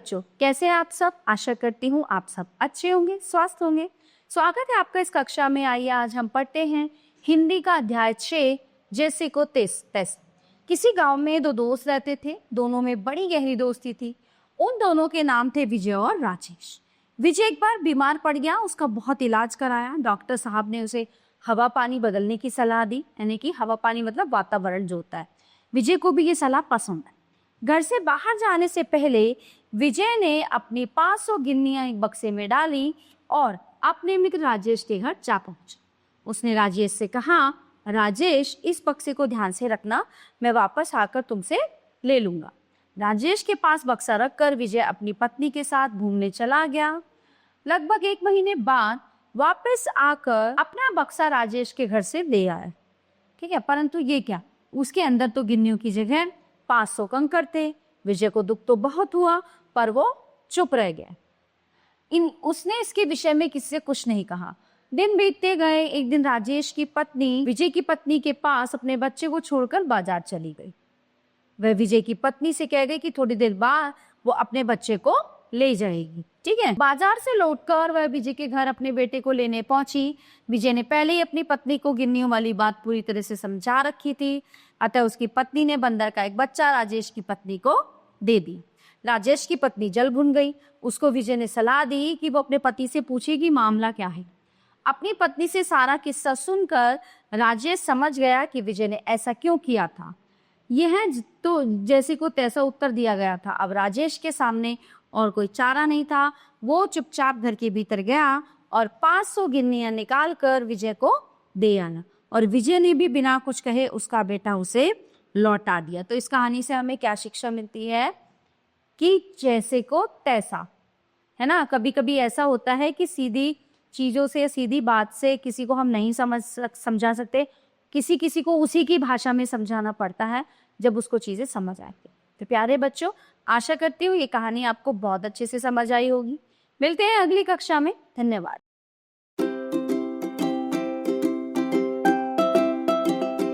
बच्चों, कैसे हैं आप सब? आशा करती हूँ आप सब अच्छे होंगे, स्वस्थ होंगे। स्वागत है आपका इस कक्षा में। आइए आज हम पढ़ते हैं हिंदी का अध्याय 6, जैसे को टेस्ट। किसी गांव में दो दोस्त रहते थे, दोनों में बड़ी गहरी दोस्ती थी। उन दोनों के नाम थे विजय और राजेश। विजय एक बार बीमार पड़ गया, उसका बहुत इलाज कराया। डॉक्टर साहब ने उसे हवा पानी बदलने की सलाह दी, यानी कि हवा पानी मतलब वातावरण जो होता है। विजय को भी ये सलाह पसंद है। घर से बाहर जाने से पहले विजय ने अपनी 500 गिन्नियां एक बक्से में डाली और अपने मित्र राजेश के घर जा पहुंचा। उसने राजेश से कहा, राजेश, इस बक्से को ध्यान से रखना, मैं वापस आकर तुमसे ले लूंगा। राजेश के पास बक्सा रखकर विजय अपनी पत्नी के साथ घूमने चला गया। लगभग 1 महीने बाद वापस आकर अपना बक्सा राजेश के घर से ले आया। ठीक है, परंतु ये क्या, उसके अंदर तो गिन्नियों की जगह 500 कंकड़ थे। विजय को दुख तो बहुत हुआ, पर वो चुप रह गया। उसने इसके विषय में किसी से कुछ नहीं कहा। दिन बीतते गए। एक दिन राजेश की पत्नी विजय की पत्नी के पास अपने बच्चे को छोड़कर बाजार चली गई। वह विजय की पत्नी से कह गई कि थोड़ी देर बाद वो अपने बच्चे को ले जाएगी। ठीक है, बाजार से लौटकर वह विजय के घर अपने बेटे को लेने पहुंची। विजय ने पहले ही अपनी पत्नी को गिन्नियों वाली बात पूरी तरह से समझा रखी थी, अतः उसकी पत्नी ने बंदर का एक बच्चा राजेश की पत्नी को दे दी। राजेश की पत्नी जल भुन गई। उसको विजय ने सलाह दी कि वो अपने पति से पूछे कि मामला क्या है। अपनी पत्नी से सारा किस्सा सुनकर राजेश समझ गया कि विजय ने ऐसा क्यों किया था। यह तो जैसे को तैसा उत्तर दिया गया था। अब राजेश के सामने और कोई चारा नहीं था। वो चुपचाप घर के भीतर गया और 500 गिन्नियां निकाल कर विजय को दे आना, और विजय ने भी बिना कुछ कहे उसका बेटा उसे लौटा दिया। तो इस कहानी से हमें क्या शिक्षा मिलती है कि जैसे को तैसा, है ना। कभी कभी ऐसा होता है कि सीधी चीजों से, सीधी बात से किसी को हम नहीं समझा सकते। किसी को उसी की भाषा में समझाना पड़ता है जब उसको चीजें समझ आती। तो प्यारे बच्चों, आशा करती हूँ ये कहानी आपको बहुत अच्छे से समझ आई होगी। मिलते हैं अगली कक्षा में। धन्यवाद।